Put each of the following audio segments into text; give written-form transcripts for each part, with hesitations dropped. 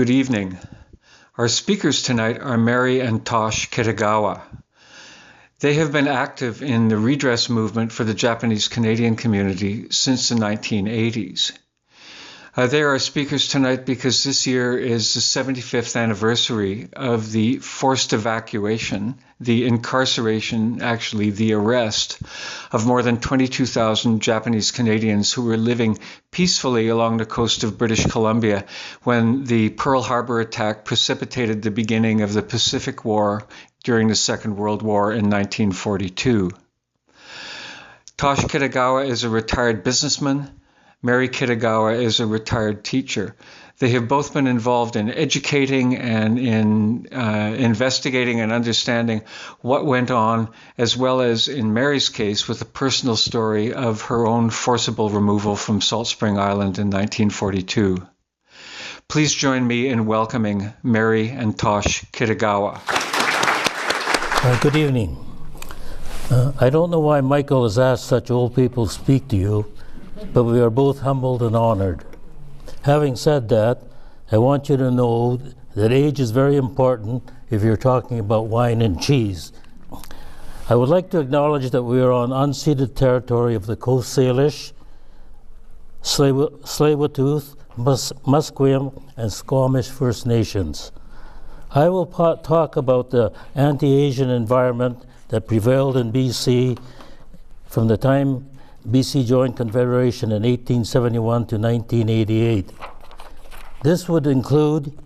Good evening. Our speakers tonight are Mary and Tosh Kitagawa. They have been active in the redress movement for the Japanese Canadian community since the 1980s. They are our speakers tonight because this year is the 75th anniversary of the forced evacuation, the incarceration, actually the arrest of more than 22,000 Japanese Canadians who were living peacefully along the coast of British Columbia when the Pearl Harbor attack precipitated the beginning of the Pacific War during the Second World War in 1942. Tosh Kitagawa is a retired businessman. Mary Kitagawa is a retired teacher. They have both been involved in educating and in investigating and understanding what went on, as well as in Mary's case with a personal story of her own forcible removal from Salt Spring Island in 1942. Please join me in welcoming Mary and Tosh Kitagawa. Good evening. I don't know why Michael has asked such old people to speak to you, but we are both humbled and honored. Having said that, I want you to know that age is very important if you're talking about wine and cheese. I would like to acknowledge that we are on unceded territory of the Coast Salish, Tsleil-Waututh, Musqueam, and Squamish First Nations. I will talk about the anti-Asian environment that prevailed in BC from the time BC joined Confederation in 1871 to 1988. This would include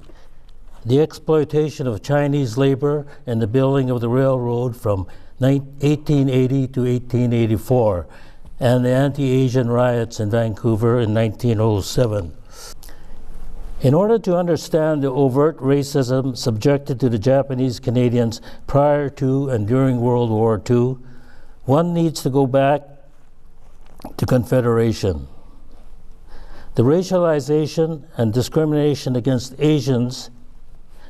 the exploitation of Chinese labor and the building of the railroad from 1880 to 1884, and the anti-Asian riots in Vancouver in 1907. In order to understand the overt racism subjected to the Japanese Canadians prior to and during World War II, one needs to go back to Confederation. The racialization and discrimination against Asians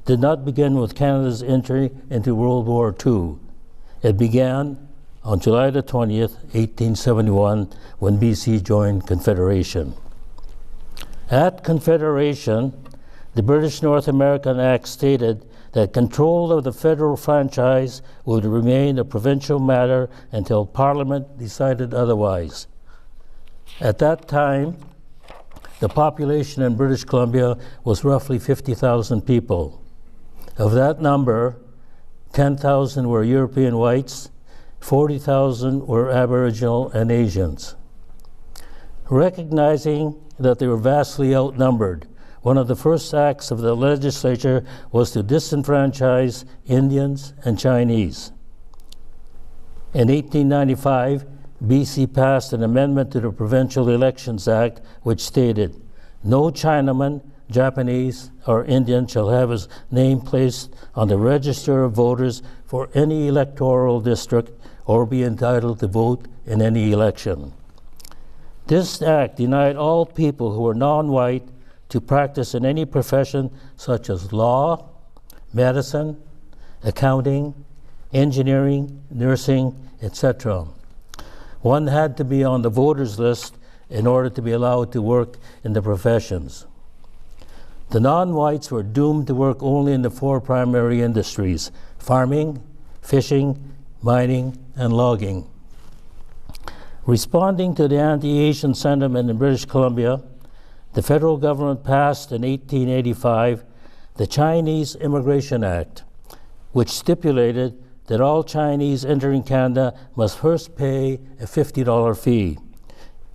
did not begin with Canada's entry into World War II. It began on July the 20th, 1871, when BC joined Confederation. At Confederation, the British North American Act stated that control of the federal franchise would remain a provincial matter until Parliament decided otherwise. At that time, the population in British Columbia was roughly 50,000 people. Of that number, 10,000 were European whites, 40,000 were Aboriginal and Asians. Recognizing that they were vastly outnumbered, one of the first acts of the legislature was to disenfranchise Indians and Chinese. In 1895, BC passed an amendment to the Provincial Elections Act which stated, "No Chinaman, Japanese, or Indian shall have his name placed on the register of voters for any electoral district or be entitled to vote in any election." This act denied all people who were non-white to practice in any profession such as law, medicine, accounting, engineering, nursing, etc. One had to be on the voters list in order to be allowed to work in the professions. The non-whites were doomed to work only in the four primary industries: farming, fishing, mining, and logging. Responding to the anti-Asian sentiment in British Columbia, the federal government passed in 1885 the Chinese Immigration Act, which stipulated that all Chinese entering Canada must first pay a $50 fee,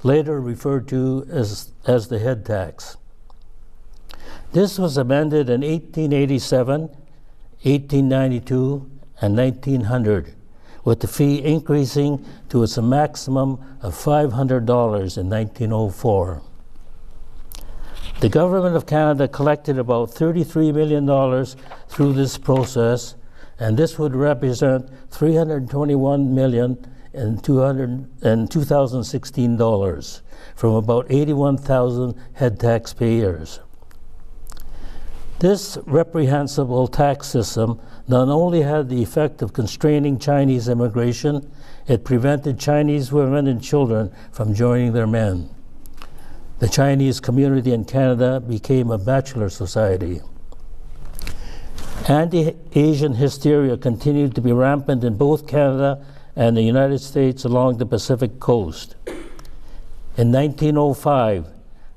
later referred to as the head tax. This was amended in 1887, 1892, and 1900, with the fee increasing to its maximum of $500 in 1904. The Government of Canada collected about $33 million through this process, and this would represent $321 million in 2016 dollars from about 81,000 head taxpayers. This reprehensible tax system not only had the effect of constraining Chinese immigration, it prevented Chinese women and children from joining their men. The Chinese community in Canada became a bachelor society. Anti-Asian hysteria continued to be rampant in both Canada and the United States along the Pacific coast. In 1905,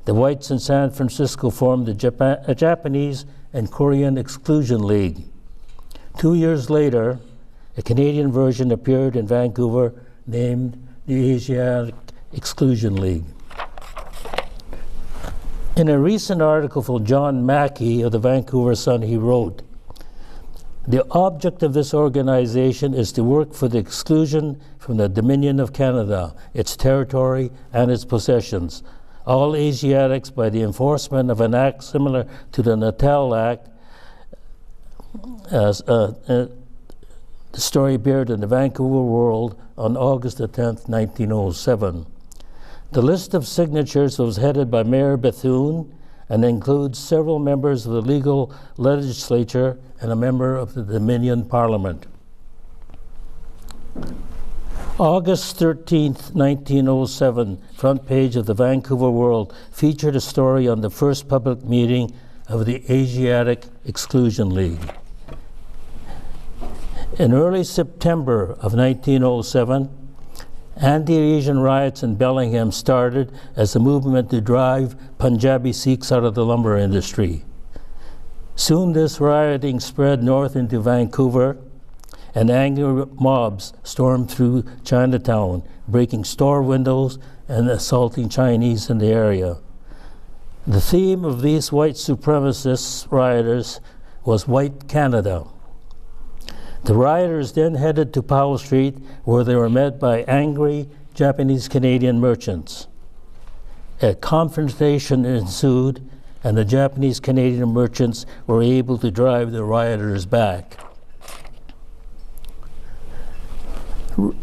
the whites in San Francisco formed the Japanese and Korean Exclusion League. 2 years later, a Canadian version appeared in Vancouver named the Asiatic Exclusion League. In a recent article from John Mackey of the Vancouver Sun, he wrote, "The object of this organization is to work for the exclusion from the Dominion of Canada, its territory, and its possessions, all Asiatics by the enforcement of an act similar to the Natal Act," as the story appeared in the Vancouver World on August the 10th, 1907. The list of signatures was headed by Mayor Bethune and includes several members of the legal legislature and a member of the Dominion Parliament. August 13th, 1907, front page of the Vancouver World featured a story on the first public meeting of the Asiatic Exclusion League. In early September of 1907, anti-Asian riots in Bellingham started as a movement to drive Punjabi Sikhs out of the lumber industry. Soon this rioting spread north into Vancouver, and angry mobs stormed through Chinatown, breaking store windows and assaulting Chinese in the area. The theme of these white supremacist rioters was White Canada. The rioters then headed to Powell Street, where they were met by angry Japanese-Canadian merchants. A confrontation ensued, and the Japanese-Canadian merchants were able to drive the rioters back.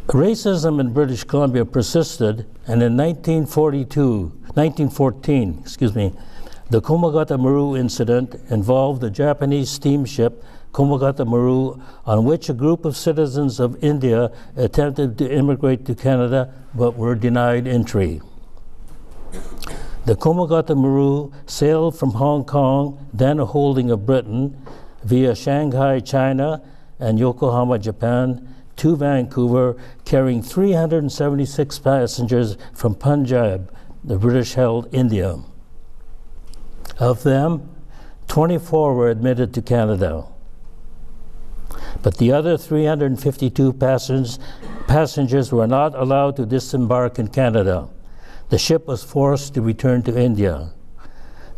Racism in British Columbia persisted, and in 1914, the Komagata Maru incident involved the Japanese steamship Komagata Maru, on which a group of citizens of India attempted to immigrate to Canada but were denied entry. The Komagata Maru sailed from Hong Kong, then a holding of Britain, via Shanghai, China, and Yokohama, Japan, to Vancouver, carrying 376 passengers from Punjab, the British-held India. Of them, 24 were admitted to Canada. But the other 352 passengers were not allowed to disembark in Canada. The ship was forced to return to India.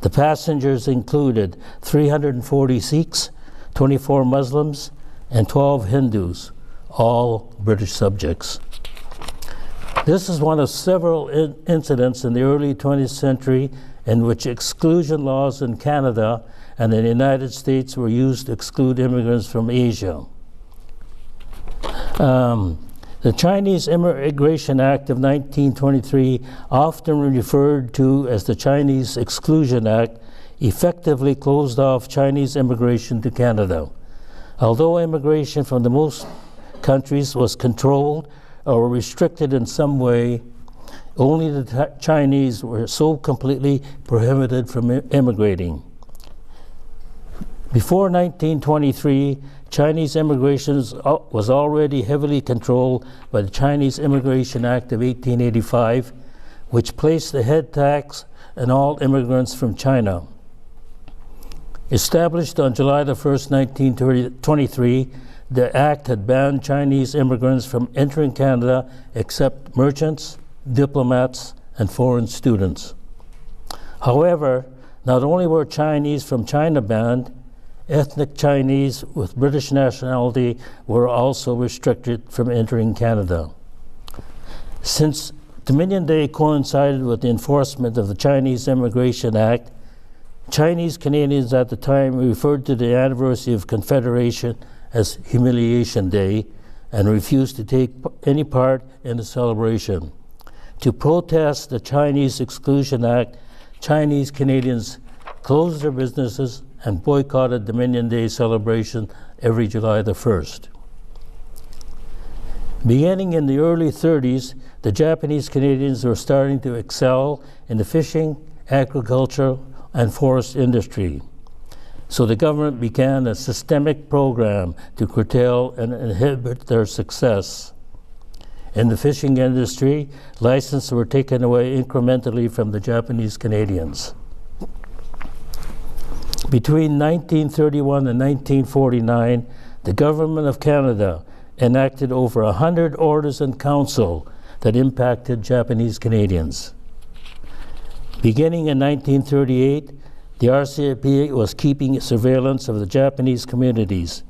The passengers included 340 Sikhs, 24 Muslims, and 12 Hindus, all British subjects. This is one of several incidents in the early 20th century in which exclusion laws in Canada and in the United States were used to exclude immigrants from Asia. The Chinese Immigration Act of 1923, often referred to as the Chinese Exclusion Act, effectively closed off Chinese immigration to Canada. Although immigration from the most countries was controlled or restricted in some way, only the Chinese were so completely prohibited from immigrating. Before 1923, Chinese immigration was already heavily controlled by the Chinese Immigration Act of 1885, which placed the head tax on all immigrants from China. Established on July the 1st, 1923, the act had banned Chinese immigrants from entering Canada except merchants, diplomats, and foreign students. However, not only were Chinese from China banned, ethnic Chinese with British nationality were also restricted from entering Canada. Since Dominion Day coincided with the enforcement of the Chinese Immigration Act, Chinese Canadians at the time referred to the anniversary of Confederation as Humiliation Day and refused to take any part in the celebration. To protest the Chinese Exclusion Act, Chinese Canadians closed their businesses and boycotted Dominion Day celebration every July the 1st. Beginning in the early 30s, the Japanese Canadians were starting to excel in the fishing, agriculture, and forest industry. So the government began a systemic program to curtail and inhibit their success. In the fishing industry, licenses were taken away incrementally from the Japanese Canadians. Between 1931 and 1949, the Government of Canada enacted over 100 orders in council that impacted Japanese Canadians. Beginning in 1938, the RCMP was keeping surveillance of the Japanese communities.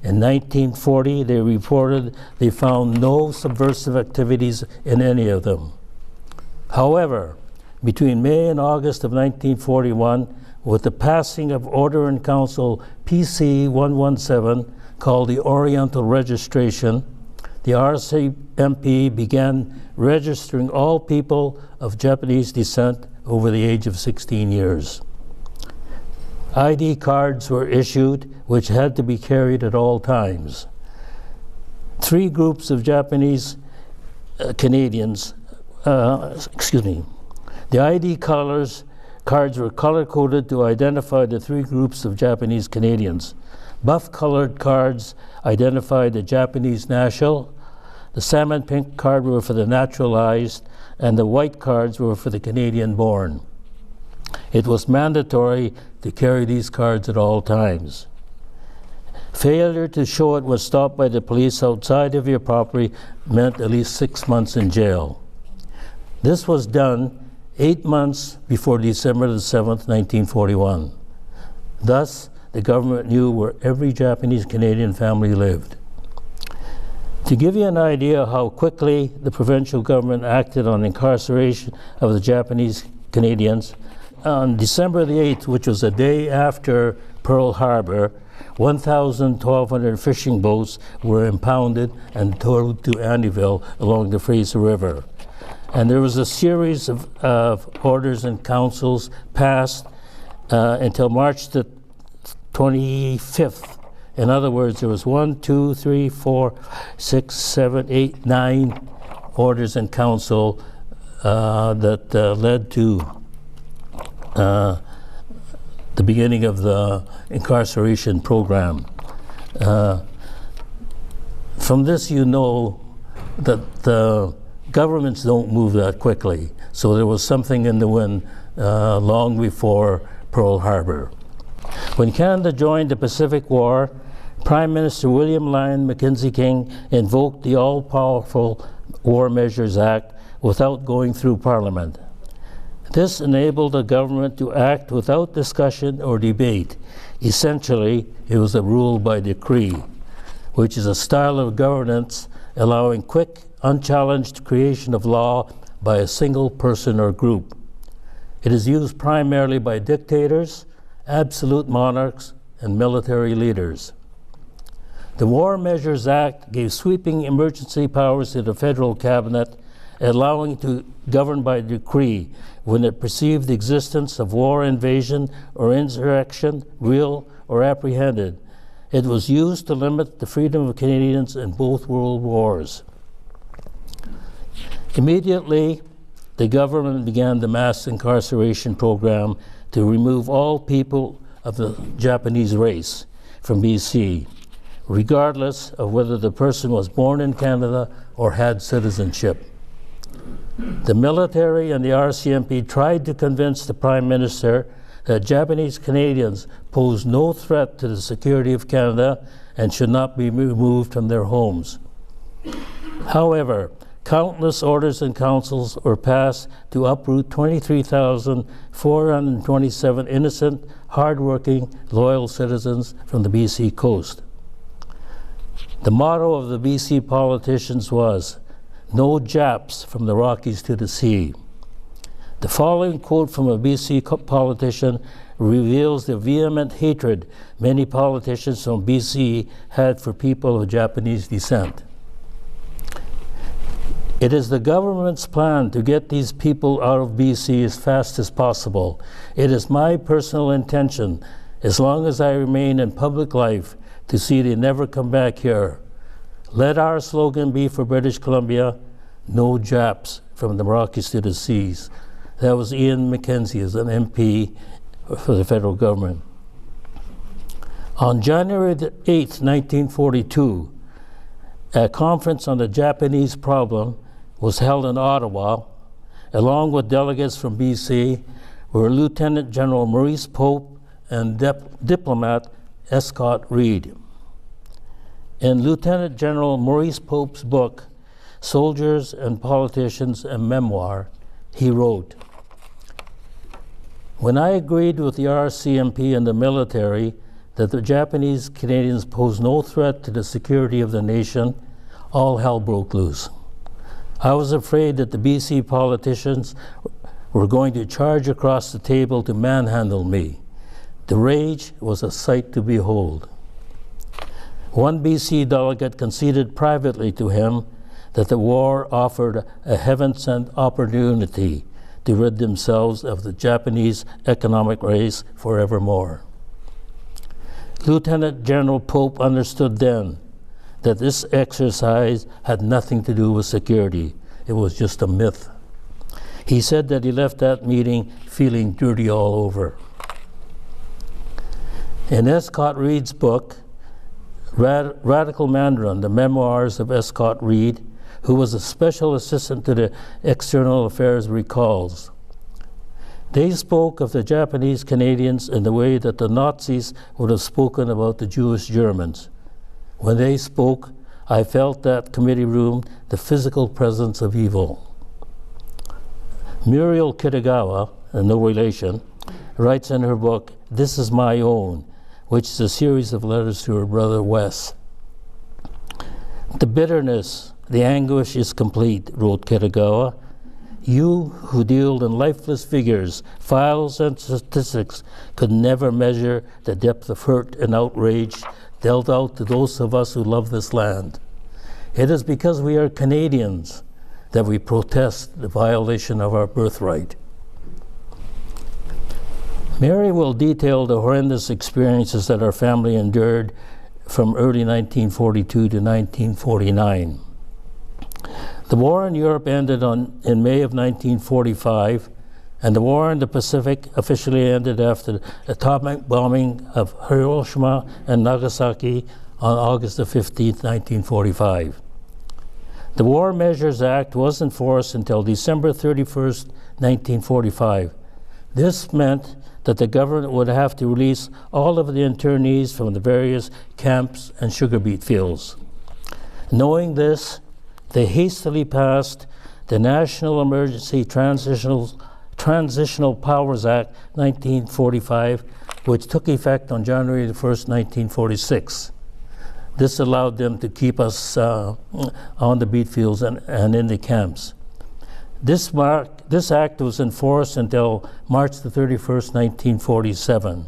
In 1940, they reported they found no subversive activities in any of them. However, between May and August of 1941, with the passing of Order in Council PC 117, called the Oriental Registration, the RCMP began registering all people of Japanese descent over the age of 16 years. ID cards were issued, which had to be carried at all times. 3 groups of Japanese Canadians, the ID cards were color-coded to identify the 3 groups of Japanese Canadians. Buff-colored cards identified the Japanese national, the salmon pink card were for the naturalized, and the white cards were for the Canadian-born. It was mandatory to carry these cards at all times. Failure to show it was stopped by the police outside of your property meant at least 6 months in jail. This was done 8 months before December the 7th, 1941. Thus, the government knew where every Japanese Canadian family lived. To give you an idea how quickly the provincial government acted on incarceration of the Japanese Canadians, on December the 8th, which was a day after Pearl Harbor, 1,200 fishing boats were impounded and towed to Andyville along the Fraser River. And there was a series of orders and councils passed until March the 25th. In other words, there was 1, 2, 3, 4, 6, 7, 8, 9 orders in council that led to the beginning of the incarceration program. From this, you know that the governments don't move that quickly. So there was something in the wind long before Pearl Harbor. When Canada joined the Pacific War, Prime Minister William Lyon Mackenzie King invoked the all-powerful War Measures Act without going through Parliament. This enabled the government to act without discussion or debate. Essentially, it was a rule by decree, which is a style of governance allowing quick, unchallenged creation of law by a single person or group. It is used primarily by dictators, absolute monarchs, and military leaders. The War Measures Act gave sweeping emergency powers to the federal cabinet, allowing it to govern by decree when it perceived the existence of war, invasion, or insurrection, real or apprehended. It was used to limit the freedom of Canadians in both world wars. Immediately, the government began the mass incarceration program to remove all people of the Japanese race from BC, regardless of whether the person was born in Canada or had citizenship. The military and the RCMP tried to convince the Prime Minister that Japanese Canadians pose no threat to the security of Canada and should not be removed from their homes. However, countless orders and councils were passed to uproot 23,427 innocent, hard-working, loyal citizens from the BC coast. The motto of the BC politicians was, "No Japs from the Rockies to the sea." The following quote from a BC politician reveals the vehement hatred many politicians from BC had for people of Japanese descent. "It is the government's plan to get these people out of BC as fast as possible. It is my personal intention, as long as I remain in public life, to see they never come back here. Let our slogan be for British Columbia, 'No Japs from the Rockies to the Seas.'" That was Ian Mackenzie as an MP for the federal government. On January 8, 1942, a conference on the Japanese problem was held in Ottawa, along with delegates from BC, were Lieutenant General Maurice Pope and diplomat Escott Reed. In Lieutenant General Maurice Pope's book, Soldiers and Politicians, a Memoir, he wrote, "When I agreed with the RCMP and the military that the Japanese Canadians posed no threat to the security of the nation, all hell broke loose. I was afraid that the BC politicians were going to charge across the table to manhandle me. The rage was a sight to behold." One BC delegate conceded privately to him that the war offered a heaven-sent opportunity to rid themselves of the Japanese economic race forevermore. Lieutenant General Pope understood then that this exercise had nothing to do with security. It was just a myth. He said that he left that meeting feeling dirty all over. In Escott Reed's book, Radical Mandarin, the Memoirs of Escott Reed, who was a special assistant to the External Affairs, recalls, "They spoke of the Japanese Canadians in the way that the Nazis would have spoken about the Jewish Germans. When they spoke, I felt that committee room the physical presence of evil." Mary Kitagawa, no relation, writes in her book, This Is My Own, which is a series of letters to her brother Wes. "The bitterness, the anguish is complete," wrote Kitagawa. "You who deal in lifeless figures, files, and statistics could never measure the depth of hurt and outrage dealt out to those of us who love this land. It is because we are Canadians that we protest the violation of our birthright." Mary will detail the horrendous experiences that our family endured from early 1942 to 1949. The war in Europe ended in May of 1945, and the war in the Pacific officially ended after the atomic bombing of Hiroshima and Nagasaki on August 15, 1945. The War Measures Act was in force until December 31, 1945. This meant that the government would have to release all of the internees from the various camps and sugar beet fields. Knowing this, they hastily passed the National Emergency Transitional Powers Act 1945, which took effect on January 1st, 1946. This allowed them to keep us on the beet fields and in the camps. This act was in force until March the 31st, 1947.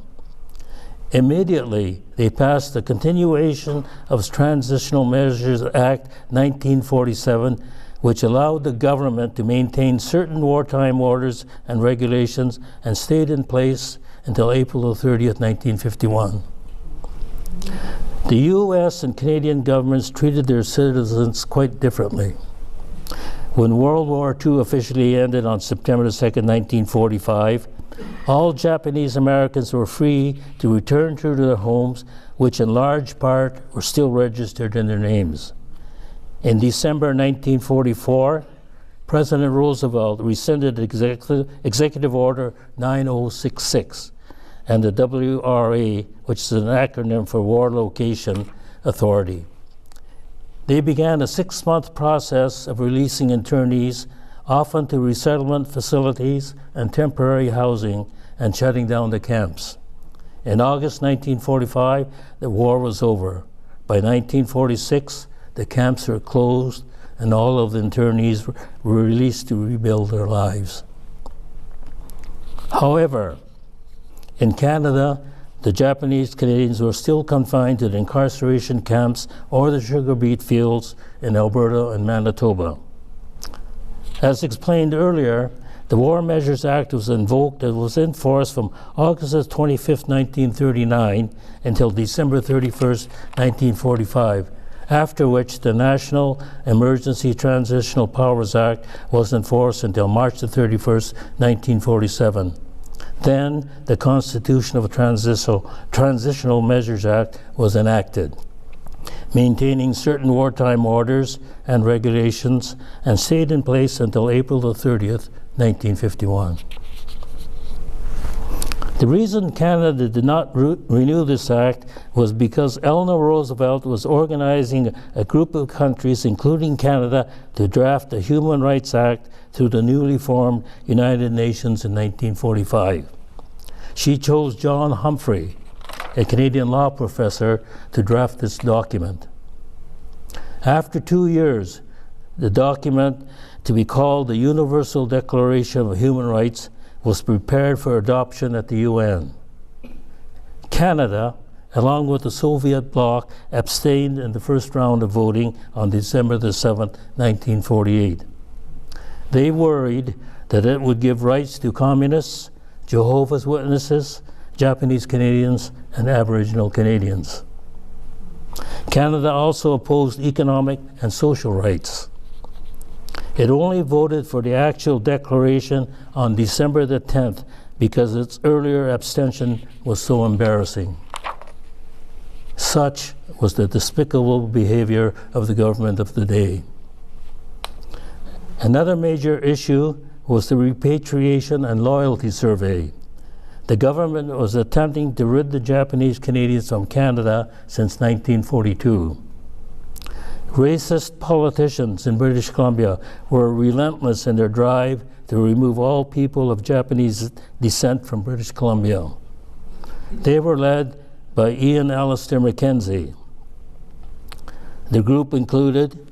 Immediately, they passed the Continuation of Transitional Measures Act 1947, which allowed the government to maintain certain wartime orders and regulations and stayed in place until April 30th, 1951. The U.S. and Canadian governments treated their citizens quite differently. When World War II officially ended on September 2nd, 1945, all Japanese Americans were free to return to their homes, which in large part were still registered in their names. In December 1944, President Roosevelt rescinded Executive Order 9066 and the WRA, which is an acronym for War Location Authority. They began a 6-month process of releasing internees, often to resettlement facilities and temporary housing, and shutting down the camps. In August 1945, the war was over. By 1946, the camps were closed and all of the internees were released to rebuild their lives. However, in Canada, the Japanese Canadians were still confined to the incarceration camps or the sugar beet fields in Alberta and Manitoba. As explained earlier, the War Measures Act was invoked and was in force from August 25, 1939 until December 31st, 1945, after which the National Emergency Transitional Powers Act was in force until March 31st, 1947. Then the Constitution of Transitional Measures Act was enacted, maintaining certain wartime orders and regulations, and stayed in place until April the 30th, 1951. The reason Canada did not renew this act was because Eleanor Roosevelt was organizing a group of countries, including Canada, to draft a Human Rights Act through the newly formed United Nations in 1945. She chose John Humphrey, a Canadian law professor, to draft this document. After 2 years, the document, to be called the Universal Declaration of Human Rights, was prepared for adoption at the UN. Canada, along with the Soviet bloc, abstained in the first round of voting on December the 7th, 1948. They worried that it would give rights to communists, Jehovah's Witnesses, Japanese Canadians, and Aboriginal Canadians. Canada also opposed economic and social rights. It only voted for the actual declaration on December the 10th because its earlier abstention was so embarrassing. Such was the despicable behavior of the government of the day. Another major issue was the repatriation and loyalty survey. The government was attempting to rid the Japanese Canadians from Canada since 1942. Racist politicians in British Columbia were relentless in their drive to remove all people of Japanese descent from British Columbia. They were led by Ian Alistair Mackenzie. The group included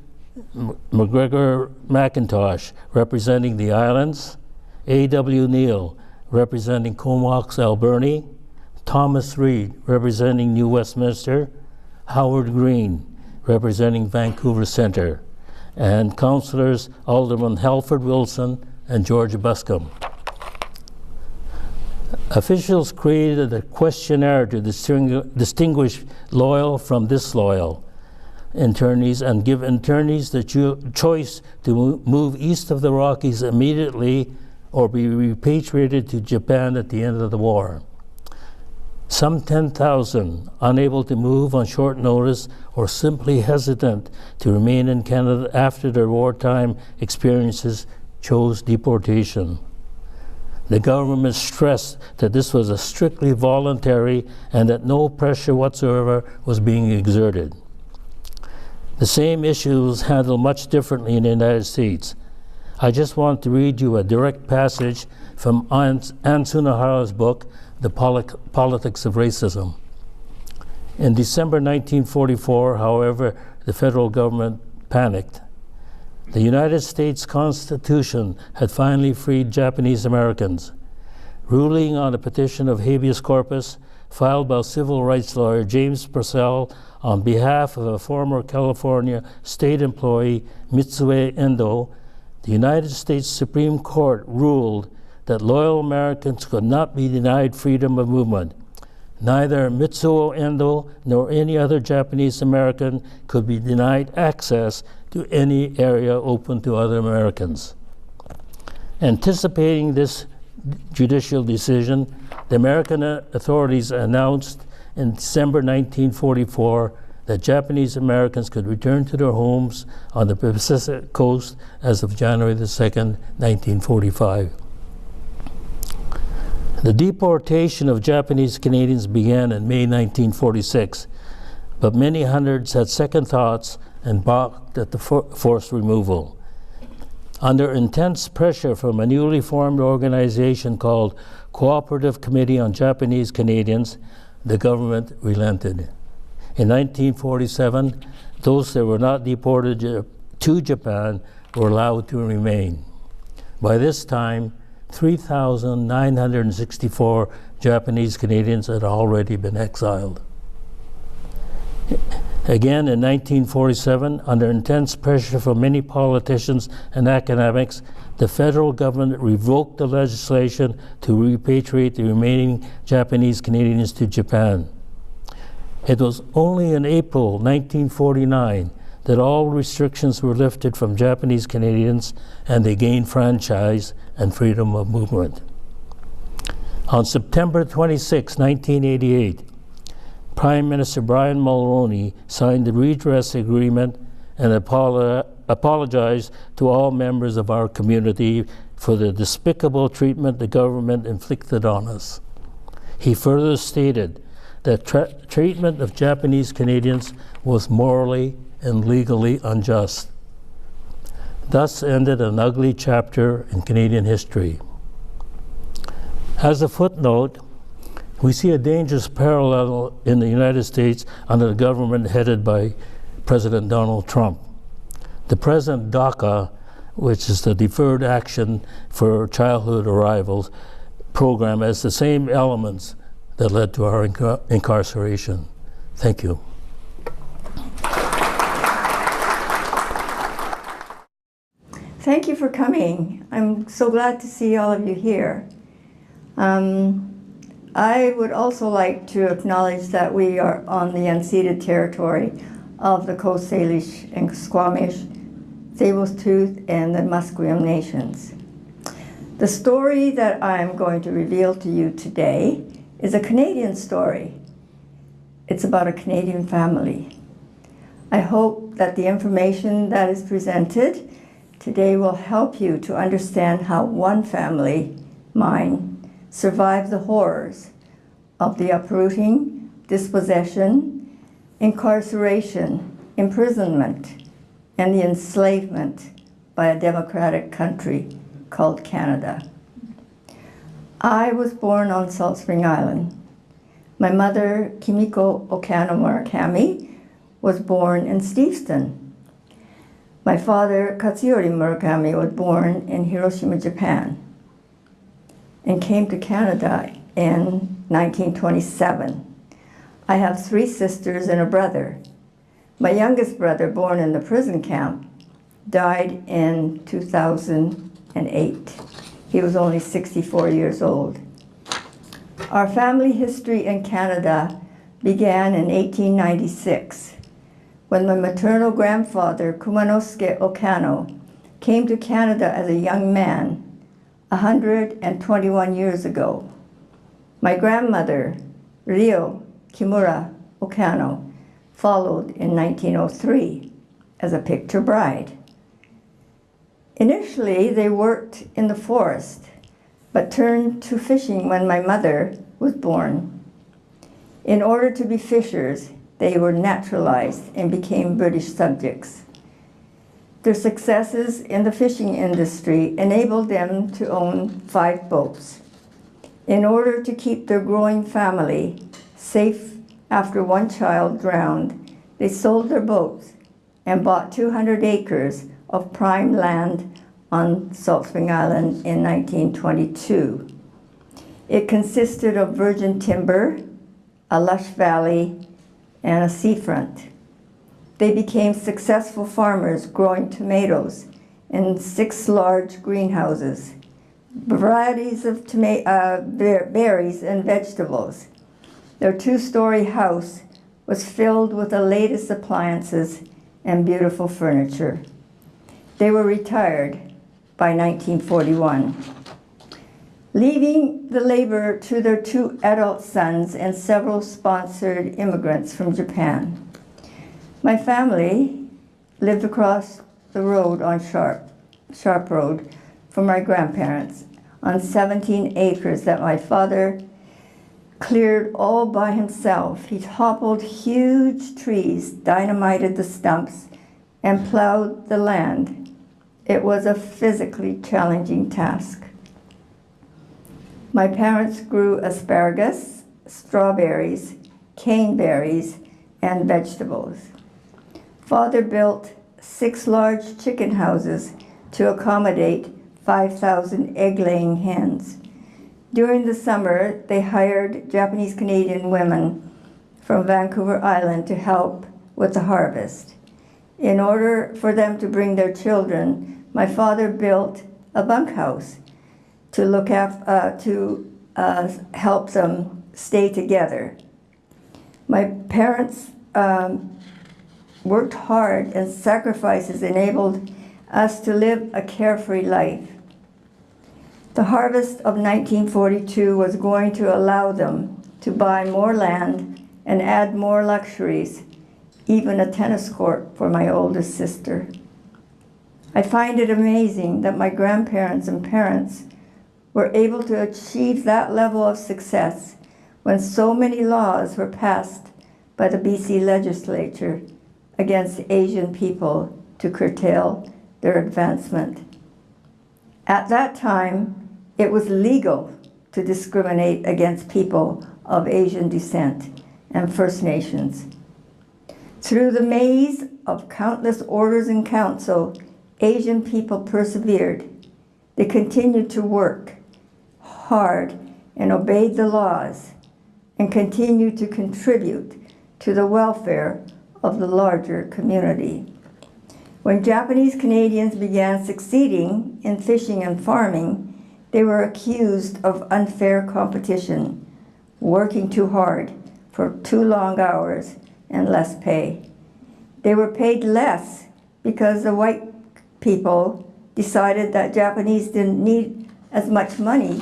McGregor McIntosh, representing the islands, A.W. Neal, representing Comox Alberni, Thomas Reed, representing New Westminster, Howard Green, representing Vancouver Centre, and councillors Alderman Halford Wilson and George Buscombe. Officials created a questionnaire to distinguish loyal from disloyal internees and give internees the choice to move east of the Rockies immediately or be repatriated to Japan at the end of the war. Some 10,000, unable to move on short notice or simply hesitant to remain in Canada after their wartime experiences, chose deportation. The government stressed that this was a strictly voluntary and that no pressure whatsoever was being exerted. The same issue was handled much differently in the United States. I just want to read you a direct passage from Ann Tsunohara's book, The Politics of Racism. In December 1944, however, the federal government panicked. The United States Constitution had finally freed Japanese Americans. Ruling on a petition of habeas corpus filed by civil rights lawyer James Purcell on behalf of a former California state employee, Mitsue Endo, the United States Supreme Court ruled that loyal Americans could not be denied freedom of movement. Neither Mitsuo Endo nor any other Japanese American could be denied access to any area open to other Americans. Anticipating this judicial decision, the American authorities announced in December 1944 that Japanese Americans could return to their homes on the Pacific coast as of January the 2nd, 1945. The deportation of Japanese Canadians began in May 1946, but many hundreds had second thoughts and balked at the forced removal. Under intense pressure from a newly formed organization called Cooperative Committee on Japanese Canadians, the government relented. In 1947, those that were not deported to Japan were allowed to remain. By this time, 3,964 Japanese Canadians had already been exiled. Again, in 1947, under intense pressure from many politicians and academics, the federal government revoked the legislation to repatriate the remaining Japanese Canadians to Japan. It was only in April 1949 that all restrictions were lifted from Japanese Canadians and they gained franchise and freedom of movement. On September 26, 1988, Prime Minister Brian Mulroney signed the redress agreement and apologized to all members of our community for the despicable treatment the government inflicted on us. He further stated that treatment of Japanese Canadians was morally and legally unjust. Thus ended an ugly chapter in Canadian history. As a footnote, we see a dangerous parallel in the United States under the government headed by President Donald Trump. The present DACA, which is the Deferred Action for Childhood Arrivals program, has the same elements that led to our incarceration. Thank you. Thank you for coming. I'm so glad to see all of you here. I would also like to acknowledge that we are on the unceded territory of the Coast Salish and Squamish, Tsleil-Waututh, and the Musqueam nations. The story that I'm going to reveal to you today is a Canadian story. It's about a Canadian family. I hope that the information that is presented today will help you to understand how one family, mine, survived the horrors of the uprooting, dispossession, incarceration, imprisonment, and the enslavement by a democratic country called Canada. I was born on Salt Spring Island. My mother, Kimiko Okano Murakami, was born in Steveston. My father, Katsuyori Murakami, was born in Hiroshima, Japan, and came to Canada in 1927. I have 3 sisters and a brother. My youngest brother, born in the prison camp, died in 2008. He was only 64 years old. Our family history in Canada began in 1896, when my maternal grandfather, Kumanosuke Okano, came to Canada as a young man 121 years ago. My grandmother, Ryo Kimura Okano, followed in 1903 as a picture bride. Initially, they worked in the forest, but turned to fishing when my mother was born. In order to be fishers, they were naturalized and became British subjects. Their successes in the fishing industry enabled them to own 5 boats. In order to keep their growing family safe after one child drowned, they sold their boats and bought 200 acres of prime land on Salt Spring Island in 1922. It consisted of virgin timber, a lush valley, and a seafront. They became successful farmers growing tomatoes in 6 large greenhouses, varieties of berries and vegetables. Their 2-story house was filled with the latest appliances and beautiful furniture. They were retired by 1941, leaving the labor to their 2 adult sons and several sponsored immigrants from Japan. My family lived across the road on Sharp Road from my grandparents on 17 acres that my father cleared all by himself. He toppled huge trees, dynamited the stumps, and plowed the land. It was a physically challenging task. My parents grew asparagus, strawberries, caneberries, and vegetables. Father built 6 large chicken houses to accommodate 5,000 egg-laying hens. During the summer, they hired Japanese Canadian women from Vancouver Island to help with the harvest. In order for them to bring their children, my father built a bunkhouse to help them stay together. My parents worked hard, and sacrifices enabled us to live a carefree life. The harvest of 1942 was going to allow them to buy more land and add more luxuries, even a tennis court for my oldest sister. I find it amazing that my grandparents and parents were able to achieve that level of success when so many laws were passed by the BC legislature against Asian people to curtail their advancement. At that time, it was legal to discriminate against people of Asian descent and First Nations. Through the maze of countless orders in council, Asian people persevered. They continued to work hard and obeyed the laws and continued to contribute to the welfare of the larger community. When Japanese Canadians began succeeding in fishing and farming, they were accused of unfair competition, working too hard for too long hours and less pay. They were paid less because the white people decided that Japanese didn't need as much money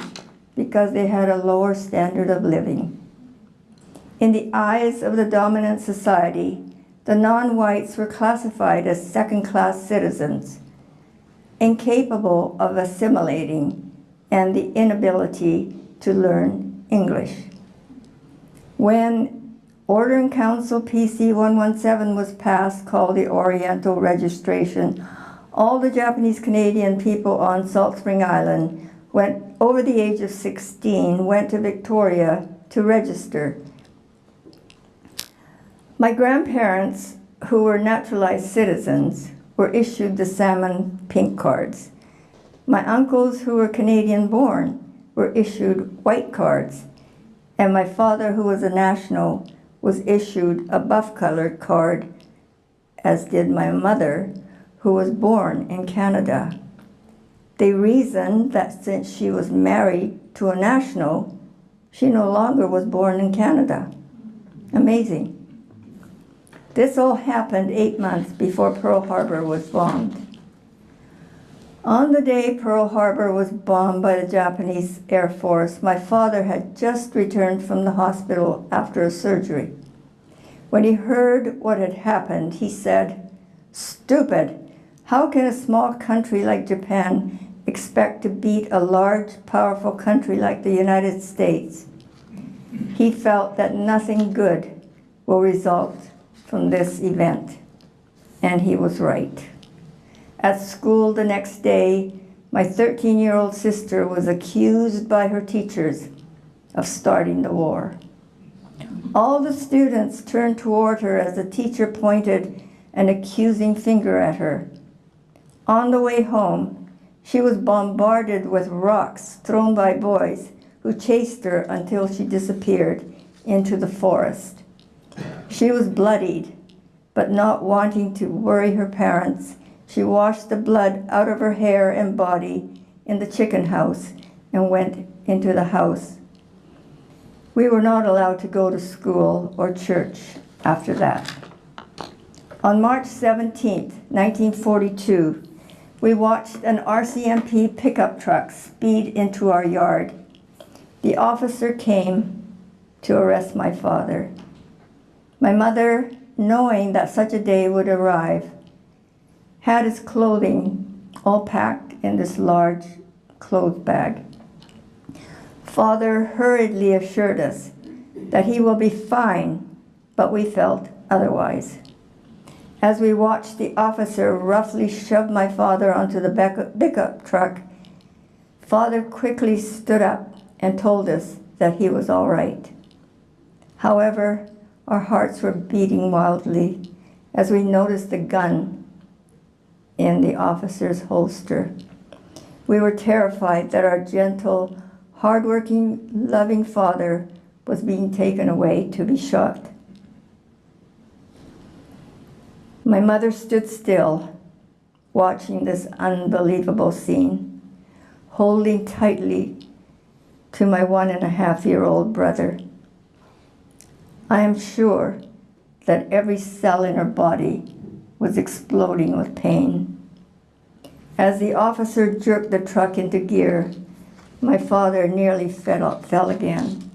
because they had a lower standard of living. In the eyes of the dominant society, the non-whites were classified as second-class citizens, incapable of assimilating, and the inability to learn English. When Order in Council PC 117 was passed, called the Oriental Registration, all the Japanese Canadian people on Salt Spring Island went over the age of 16, went to Victoria to register. My grandparents, who were naturalized citizens, were issued the salmon pink cards. My uncles, who were Canadian born, were issued white cards, and my father, who was a national, was issued a buff-colored card, as did my mother, who was born in Canada. They reasoned that since she was married to a national, she no longer was born in Canada. Amazing. This all happened 8 months before Pearl Harbor was bombed. On the day Pearl Harbor was bombed by the Japanese Air Force, my father had just returned from the hospital after a surgery. When he heard what had happened, he said, "Stupid! How can a small country like Japan expect to beat a large, powerful country like the United States?" He felt that nothing good will result from this event, and he was right. At school the next day, my 13-year-old sister was accused by her teachers of starting the war. All the students turned toward her as the teacher pointed an accusing finger at her. On the way home, she was bombarded with rocks thrown by boys who chased her until she disappeared into the forest. She was bloodied, but not wanting to worry her parents, she washed the blood out of her hair and body in the chicken house and went into the house. We were not allowed to go to school or church after that. On March 17, 1942, we watched an RCMP pickup truck speed into our yard. The officer came to arrest my father. My mother, knowing that such a day would arrive, had his clothing all packed in this large clothes bag. Father hurriedly assured us that he will be fine, but we felt otherwise. As we watched the officer roughly shove my father onto the pickup truck, Father quickly stood up and told us that he was all right. However, our hearts were beating wildly as we noticed the gun in the officer's holster. We were terrified that our gentle, hardworking, loving father was being taken away to be shot. My mother stood still, watching this unbelievable scene, holding tightly to my 1.5-year-old brother. I am sure that every cell in her body was exploding with pain. As the officer jerked the truck into gear, my father nearly fell again.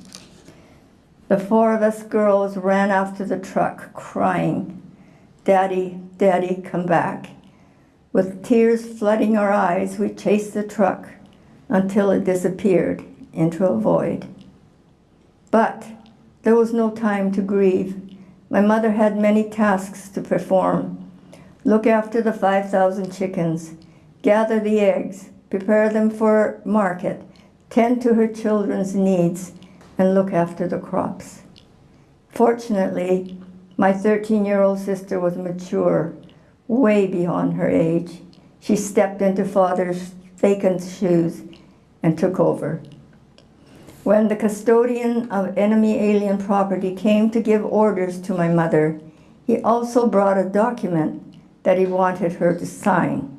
The four of us girls ran after the truck, crying, "Daddy, Daddy, come back." With tears flooding our eyes, we chased the truck until it disappeared into a void. But there was no time to grieve. My mother had many tasks to perform. Look after the 5,000 chickens, gather the eggs, prepare them for market, tend to her children's needs, and look after the crops. Fortunately, my 13-year-old sister was mature, way beyond her age. She stepped into Father's vacant shoes and took over. When the custodian of enemy alien property came to give orders to my mother, he also brought a document that he wanted her to sign.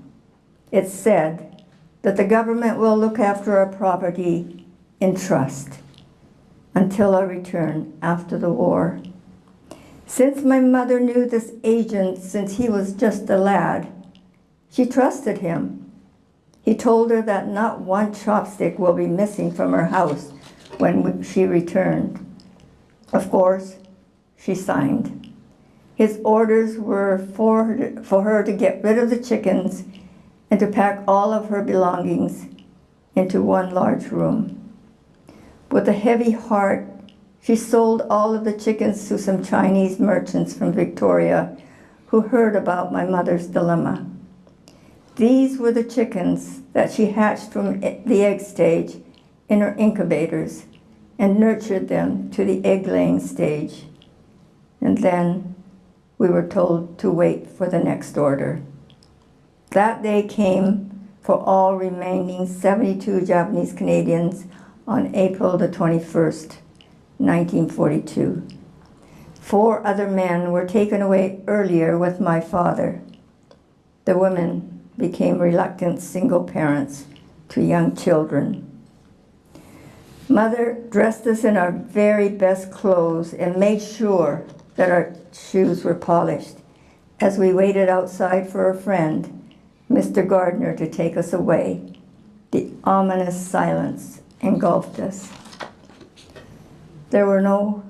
It said that the government will look after our property in trust until our return after the war. Since my mother knew this agent since he was just a lad, she trusted him. He told her that not one chopstick will be missing from her house when she returned. Of course, she signed. His orders were for her to get rid of the chickens and to pack all of her belongings into one large room. With a heavy heart, she sold all of the chickens to some Chinese merchants from Victoria who heard about my mother's dilemma. These were the chickens that she hatched from the egg stage in her incubators and nurtured them to the egg-laying stage. And then we were told to wait for the next order. That day came for all remaining 72 Japanese Canadians on April the 21st, 1942. 4 other men were taken away earlier with my father. The women became reluctant single parents to young children. Mother dressed us in our very best clothes and made sure that our shoes were polished as we waited outside for a friend, Mr. Gardner, to take us away. The ominous silence engulfed us. There were no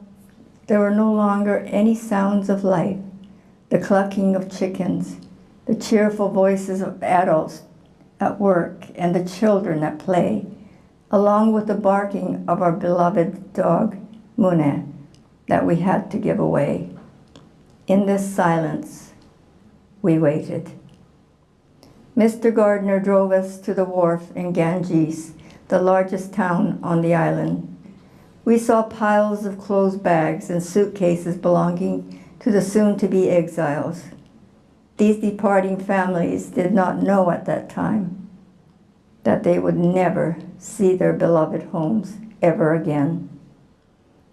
longer any sounds of life, the clucking of chickens, the cheerful voices of adults at work, and the children at play, along with the barking of our beloved dog, Mune, that we had to give away. In this silence, we waited. Mr. Gardner drove us to the wharf in Ganges, the largest town on the island. We saw piles of clothes bags and suitcases belonging to the soon-to-be exiles. These departing families did not know at that time that they would never see their beloved homes ever again.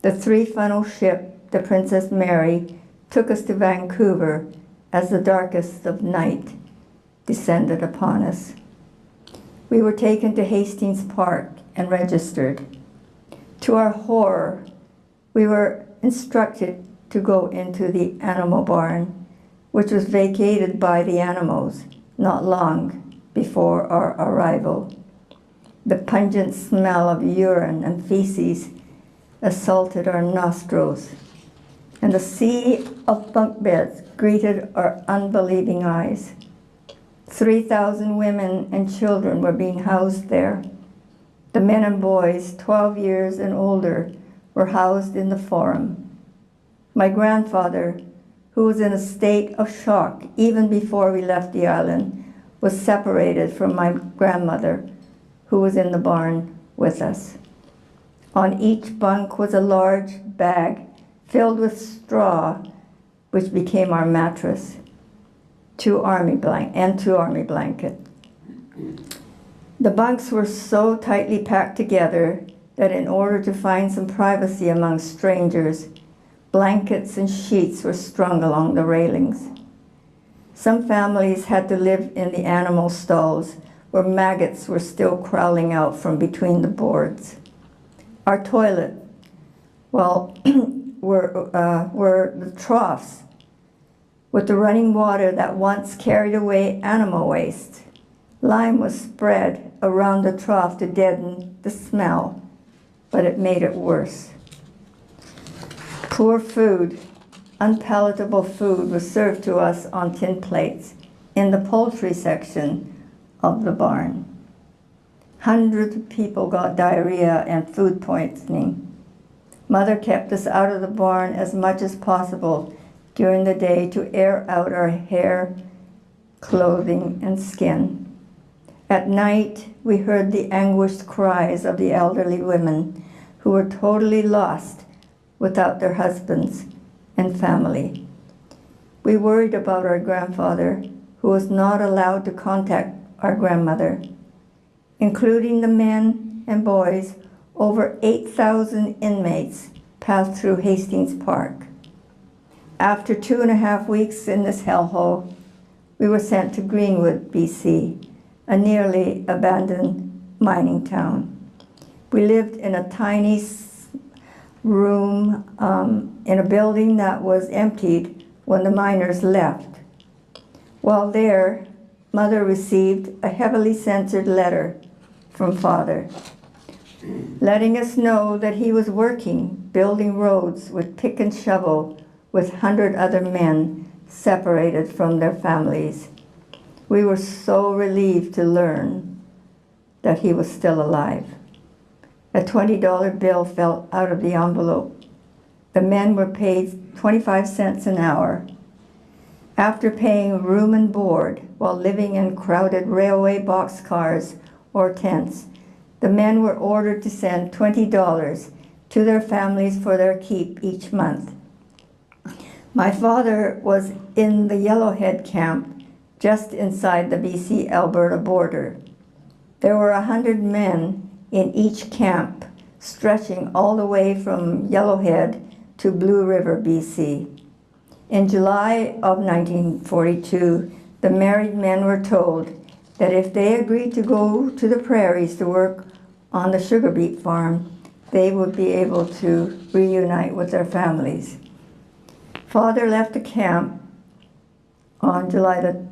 The 3-funnel ship, the Princess Mary, took us to Vancouver as the darkest of night descended upon us. We were taken to Hastings Park and registered. To our horror, we were instructed to go into the animal barn, which was vacated by the animals not long before our arrival. The pungent smell of urine and feces assaulted our nostrils, and the sea of bunk beds greeted our unbelieving eyes. 3,000 women and children were being housed there. The men and boys, 12 years and older, were housed in the forum. My grandfather, who was in a state of shock even before we left the island, was separated from my grandmother, who was in the barn with us. On each bunk was a large bag filled with straw, which became our mattress, 2 army blankets. The bunks were so tightly packed together that in order to find some privacy among strangers, blankets and sheets were strung along the railings. Some families had to live in the animal stalls where maggots were still crawling out from between the boards. Our toilet, were the troughs with the running water that once carried away animal waste. Lime was spread around the trough to deaden the smell, but it made it worse. Poor food, unpalatable food was served to us on tin plates in the poultry section of the barn. Hundreds of people got diarrhea and food poisoning. Mother kept us out of the barn as much as possible during the day to air out our hair, clothing, and skin. At night, we heard the anguished cries of the elderly women who were totally lost without their husbands and family. We worried about our grandfather, who was not allowed to contact our grandmother. Including the men and boys, over 8,000 inmates passed through Hastings Park. After 2.5 weeks in this hellhole, we were sent to Greenwood, BC, a nearly abandoned mining town. We lived in a tiny room in a building that was emptied when the miners left. While there, Mother received a heavily censored letter from Father, letting us know that he was working, building roads with pick and shovel with 100 other men separated from their families. We were so relieved to learn that he was still alive. A $20 bill fell out of the envelope. The men were paid 25 cents an hour. After paying room and board while living in crowded railway boxcars or tents, the men were ordered to send $20 to their families for their keep each month. My father was in the Yellowhead camp just inside the BC-Alberta border. There were 100 men in each camp, stretching all the way from Yellowhead to Blue River, BC. In July of 1942, the married men were told that if they agreed to go to the prairies to work on the sugar beet farm, they would be able to reunite with their families. Father left the camp on July the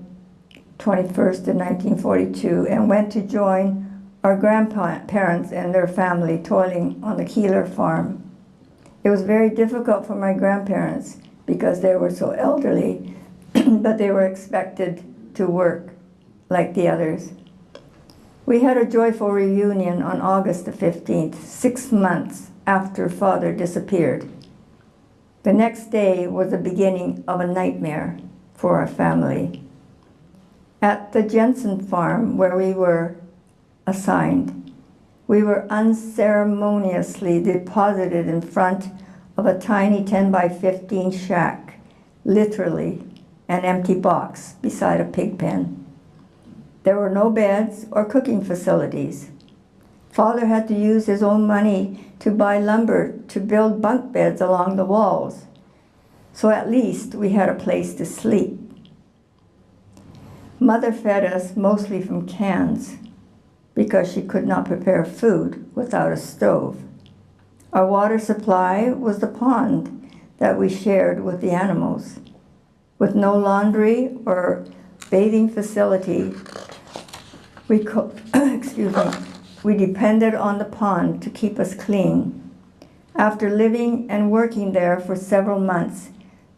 21st of 1942 and went to join our grandparents and their family toiling on the Keeler farm. It was very difficult for my grandparents because they were so elderly, but they were expected to work like the others. We had a joyful reunion on August the 15th, 6 months after Father disappeared. The next day was the beginning of a nightmare for our family. At the Jensen farm where we were assigned, we were unceremoniously deposited in front of a tiny 10 by 15 shack, literally an empty box beside a pig pen. There were no beds or cooking facilities. Father had to use his own money to buy lumber to build bunk beds along the walls, so at least we had a place to sleep. Mother fed us mostly from cans because she could not prepare food without a stove. Our water supply was the pond that we shared with the animals. With no laundry or bathing facility, we depended on the pond to keep us clean. After living and working there for several months,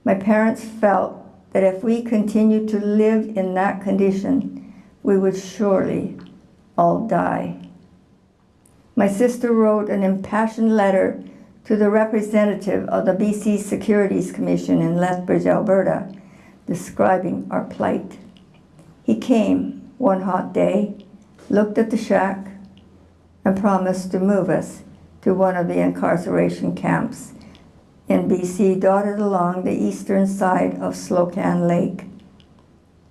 my parents felt that if we continued to live in that condition, we would surely all die. My sister wrote an impassioned letter to the representative of the BC Securities Commission in Lethbridge, Alberta, describing our plight. He came one hot day, looked at the shack, and promised to move us to one of the incarceration camps in BC dotted along the eastern side of Slocan Lake.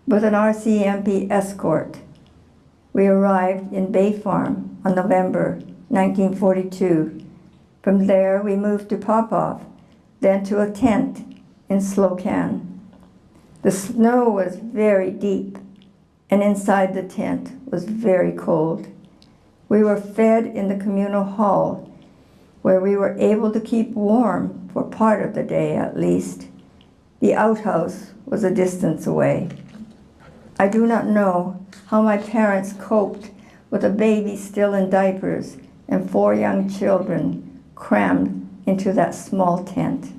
With an RCMP escort, we arrived in Bay Farm on November 1942. From there, we moved to Popov, then to a tent in Slocan. The snow was very deep, and inside the tent was very cold. We were fed in the communal hall, where we were able to keep warm for part of the day at least. The outhouse was a distance away. I do not know how my parents coped with a baby still in diapers and 4 young children crammed into that small tent.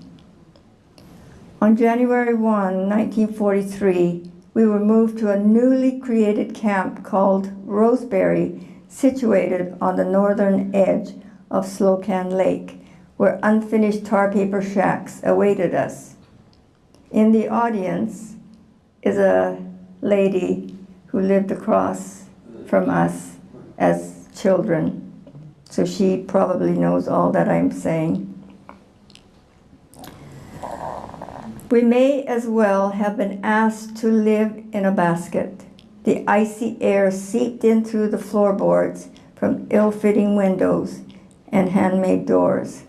On January 1, 1943, we were moved to a newly created camp called Roseberry, situated on the northern edge of Slocan Lake, where unfinished tar paper shacks awaited us. In the audience is a lady who lived across from us as children, so she probably knows all that I'm saying. We may as well have been asked to live in a basket. The icy air seeped in through the floorboards from ill-fitting windows and handmade doors.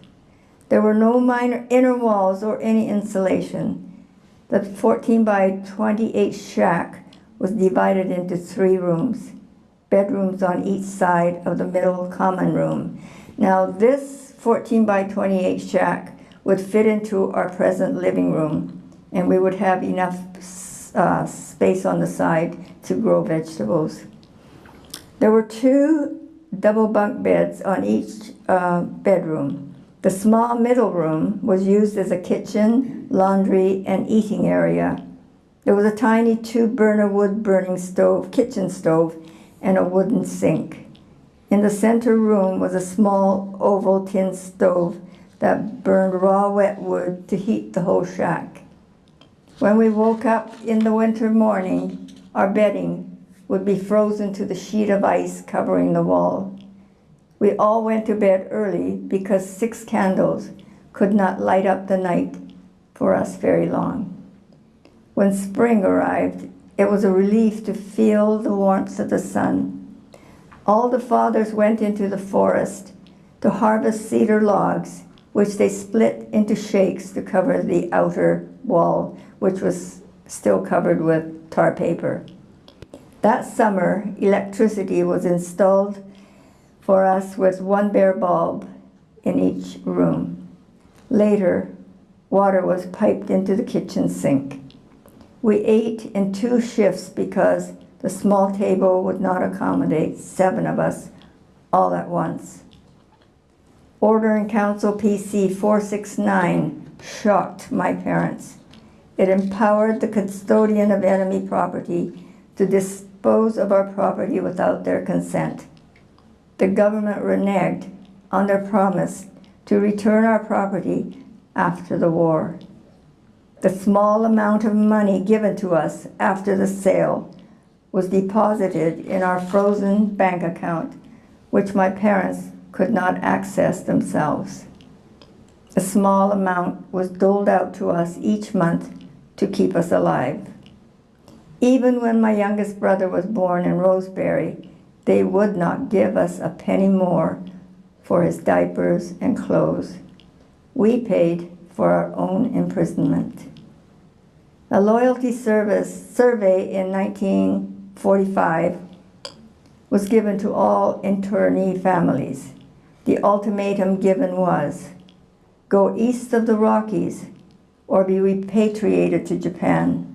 There were no minor inner walls or any insulation. The 14 by 28 shack was divided into 3 rooms, bedrooms on each side of the middle common room. Now this 14 by 28 shack would fit into our present living room, and we would have enough space on the side to grow vegetables. There were 2 double bunk beds on each bedroom. The small middle room was used as a kitchen, laundry, and eating area. There was a tiny 2-burner wood burning stove, kitchen stove, and a wooden sink. In the center room was a small oval tin stove that burned raw wet wood to heat the whole shack. When we woke up in the winter morning, our bedding would be frozen to the sheet of ice covering the wall. We all went to bed early because 6 candles could not light up the night for us very long. When spring arrived, it was a relief to feel the warmth of the sun. All the fathers went into the forest to harvest cedar logs, which they split into shakes to cover the outer wall, which was still covered with tar paper. That summer, electricity was installed for us with 1 bare bulb in each room. Later, water was piped into the kitchen sink. We ate in 2 shifts because the small table would not accommodate 7 of us all at once. Order in Council PC 469 shocked my parents. It empowered the custodian of enemy property to dispose of our property without their consent. The government reneged on their promise to return our property after the war. The small amount of money given to us after the sale was deposited in our frozen bank account, which my parents could not access themselves. A small amount was doled out to us each month to keep us alive. Even when my youngest brother was born in Roseberry, they would not give us a penny more for his diapers and clothes. We paid for our own imprisonment. A loyalty survey in 1945 was given to all internee families. The ultimatum given was, go east of the Rockies or be repatriated to Japan.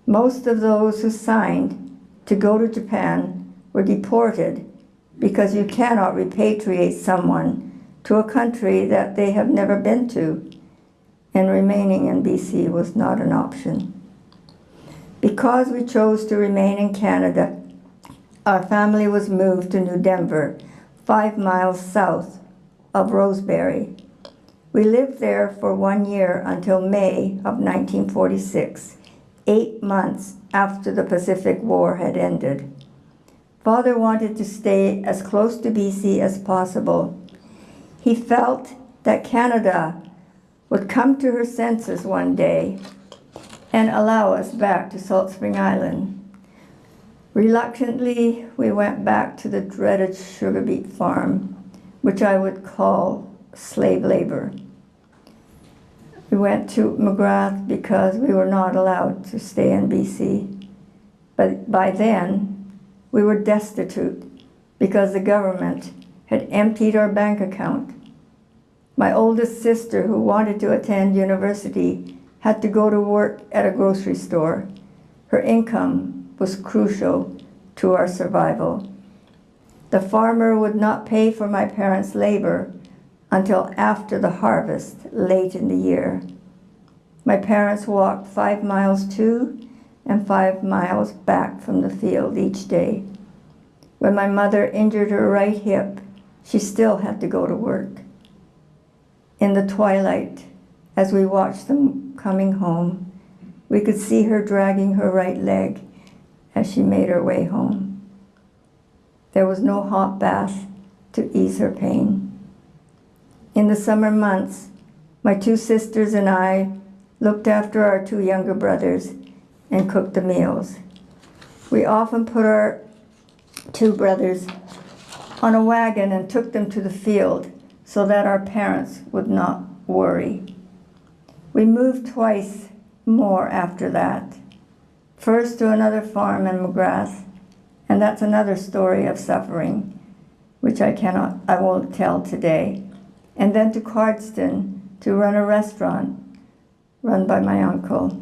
Most of those who signed to go to Japan were deported because you cannot repatriate someone to a country that they have never been to, and remaining in BC was not an option. Because we chose to remain in Canada, our family was moved to New Denver, 5 miles south of Roseberry. We lived there for 1 year until May of 1946, 8 months after the Pacific War had ended. Father wanted to stay as close to BC as possible. He felt that Canada would come to her senses one day and allow us back to Salt Spring Island. Reluctantly, we went back to the dreaded sugar beet farm, which I would call slave labor. We went to McGrath because we were not allowed to stay in BC. But by then, we were destitute because the government had emptied our bank account. My oldest sister, who wanted to attend university, had to go to work at a grocery store. Her income was crucial to our survival. The farmer would not pay for my parents' labor until after the harvest, late in the year. My parents walked 5 miles to and 5 miles back from the field each day. When my mother injured her right hip, she still had to go to work. In the twilight, as we watched them coming home, we could see her dragging her right leg as she made her way home. There was no hot bath to ease her pain. In the summer months, my 2 sisters and I looked after our 2 younger brothers and cooked the meals. We often put our 2 brothers on a wagon and took them to the field so that our parents would not worry. We moved twice more after that. First to another farm in McGrath, and that's another story of suffering, which I won't tell today. And then to Cardston to run a restaurant run by my uncle.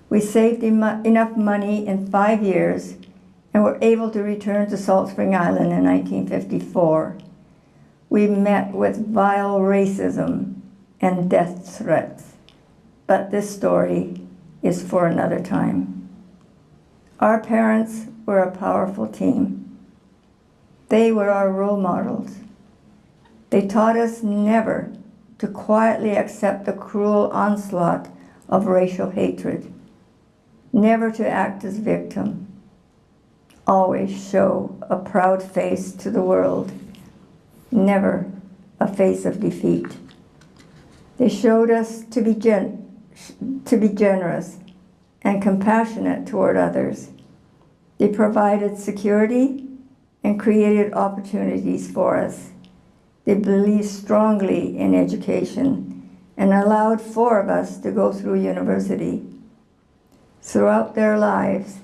We saved enough money in 5 years and were able to return to Salt Spring Island in 1954. We met with vile racism and death threats, but this story is for another time. Our parents were a powerful team. They were our role models. They taught us never to quietly accept the cruel onslaught of racial hatred, never to act as victim, always show a proud face to the world, never a face of defeat. They showed us to be generous and compassionate toward others. They provided security and created opportunities for us. They believed strongly in education and allowed 4 of us to go through university. Throughout their lives,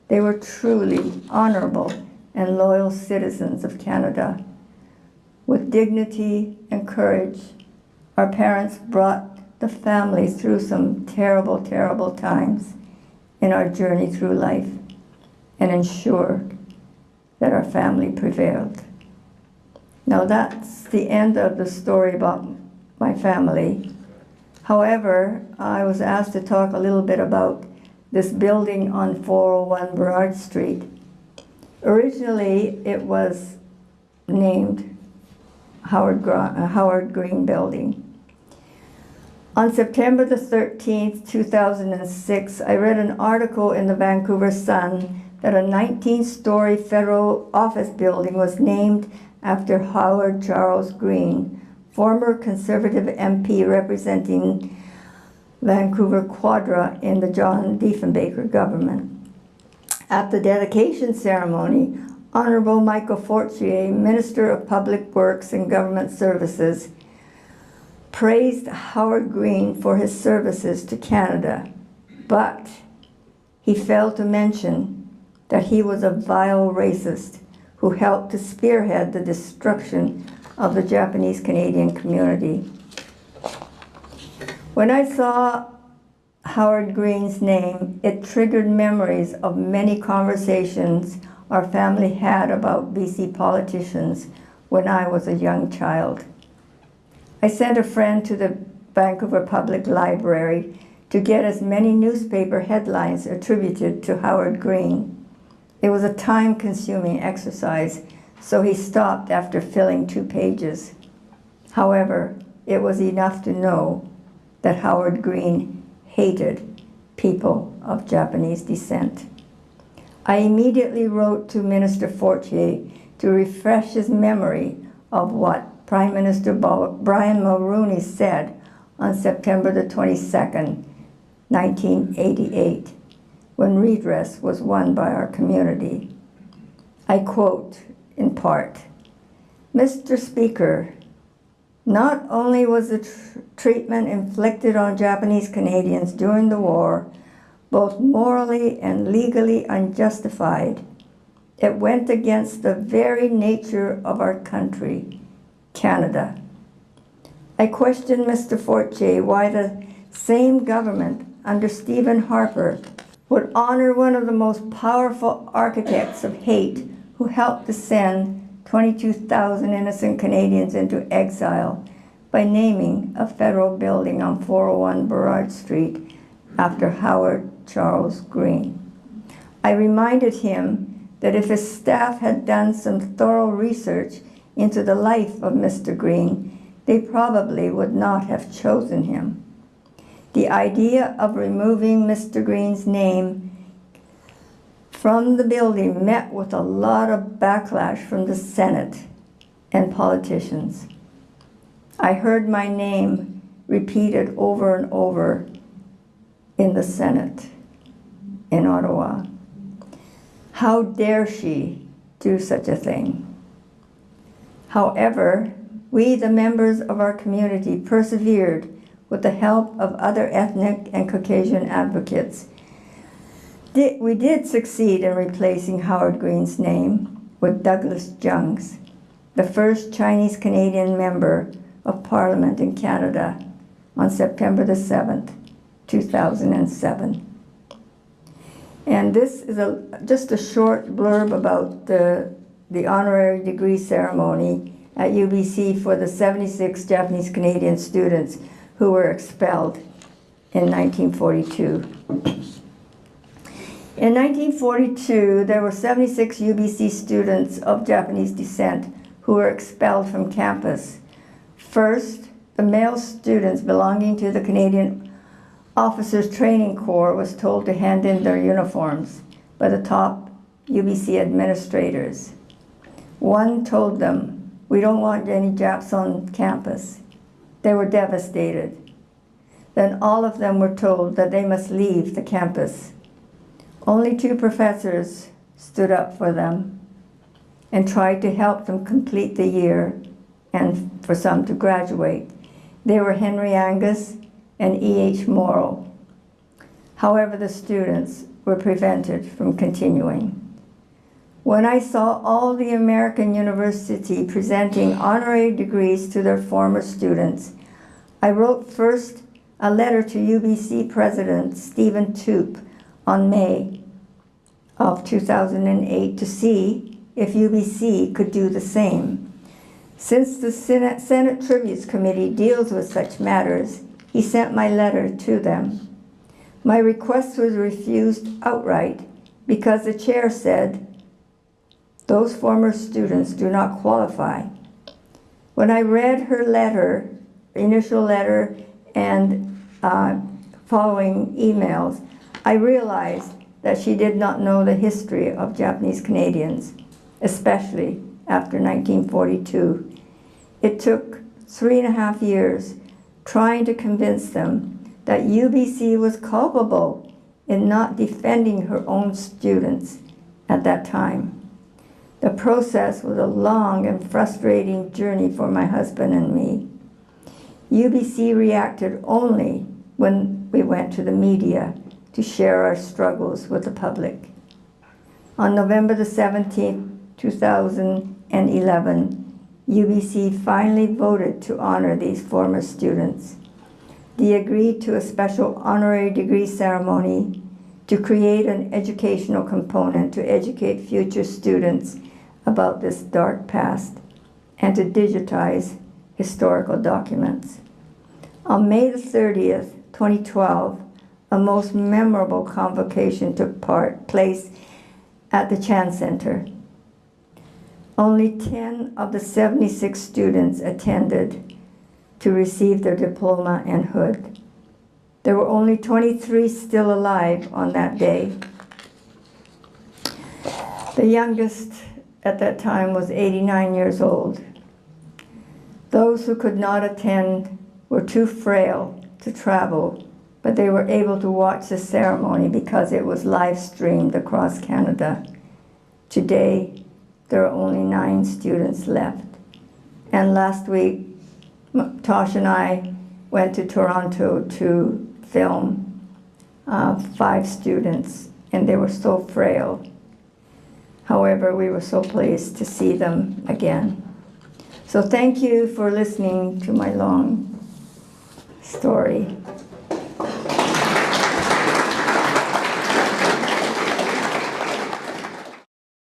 they were truly honorable and loyal citizens of Canada. With dignity and courage, our parents brought the family through some terrible, terrible times in our journey through life and ensured that our family prevailed. Now that's the end of the story about my family. However, I was asked to talk a little bit about this building on 401 Burrard Street. Originally, it was named Howard Green Building. On September the 13th, 2006, I read an article in the Vancouver Sun that a 19-story federal office building was named after Howard Charles Green, former Conservative MP representing Vancouver Quadra in the John Diefenbaker government. At the dedication ceremony, Honorable Michael Fortier, Minister of Public Works and Government Services, praised Howard Green for his services to Canada, but he failed to mention that he was a vile racist who helped to spearhead the destruction of the Japanese Canadian community. When I saw Howard Green's name, it triggered memories of many conversations our family had about BC politicians when I was a young child. I sent a friend to the Vancouver Public Library to get as many newspaper headlines attributed to Howard Green. It was a time-consuming exercise, so he stopped after filling 2 pages. However, it was enough to know that Howard Green hated people of Japanese descent. I immediately wrote to Minister Fortier to refresh his memory of what Prime Minister Brian Mulroney said on September the 22nd, 1988, when redress was won by our community. I quote, in part, "Mr. Speaker, not only was the treatment inflicted on Japanese Canadians during the war both morally and legally unjustified, it went against the very nature of our country, Canada. I questioned Mr. Fortier why the same government under Stephen Harper would honor one of the most powerful architects of hate who helped to send 22,000 innocent Canadians into exile by naming a federal building on 401 Burrard Street after Howard Charles Green. I reminded him that if his staff had done some thorough research into the life of Mr. Green, they probably would not have chosen him. The idea of removing Mr. Green's name from the building met with a lot of backlash from the Senate and politicians. I heard my name repeated over and over in the Senate in Ottawa. How dare she do such a thing? However, we, the members of our community, persevered with the help of other ethnic and Caucasian advocates. We did succeed in replacing Howard Green's name with Douglas Jung's, the first Chinese-Canadian member of Parliament in Canada, on September the 7th, 2007. And this is just a short blurb about the honorary degree ceremony at UBC for the 76 Japanese-Canadian students who were expelled in 1942. In 1942, there were 76 UBC students of Japanese descent who were expelled from campus. First, the male students belonging to the Canadian Officers Training Corps was told to hand in their uniforms by the top UBC administrators. One told them, "We don't want any Japs on campus." They were devastated. Then all of them were told that they must leave the campus. Only 2 professors stood up for them and tried to help them complete the year and for some to graduate. They were Henry Angus and E.H. Morrow. However, the students were prevented from continuing. When I saw all the American university presenting honorary degrees to their former students, I wrote first a letter to UBC President Stephen Toop on May of 2008 to see if UBC could do the same. Since the Senate Tributes Committee deals with such matters, he sent my letter to them. My request was refused outright because the chair said, "Those former students do not qualify." When I read her letter, initial letter, and following emails, I realized that she did not know the history of Japanese Canadians, especially after 1942. It took 3.5 years trying to convince them that UBC was culpable in not defending her own students at that time. The process was a long and frustrating journey for my husband and me. UBC reacted only when we went to the media to share our struggles with the public. On November the 17th, 2011, UBC finally voted to honor these former students. They agreed to a special honorary degree ceremony to create an educational component to educate future students about this dark past and to digitize historical documents. On May the 30th, 2012, a most memorable convocation took place at the Chan Center. Only 10 of the 76 students attended to receive their diploma and hood. There were only 23 still alive on that day. The youngest at that time was 89 years old. Those who could not attend were too frail to travel, but they were able to watch the ceremony because it was live streamed across Canada. Today, there are only 9 students left. And last week, Tosh and I went to Toronto to film 5 students, and they were so frail. However, we were so pleased to see them again. So thank you for listening to my long story.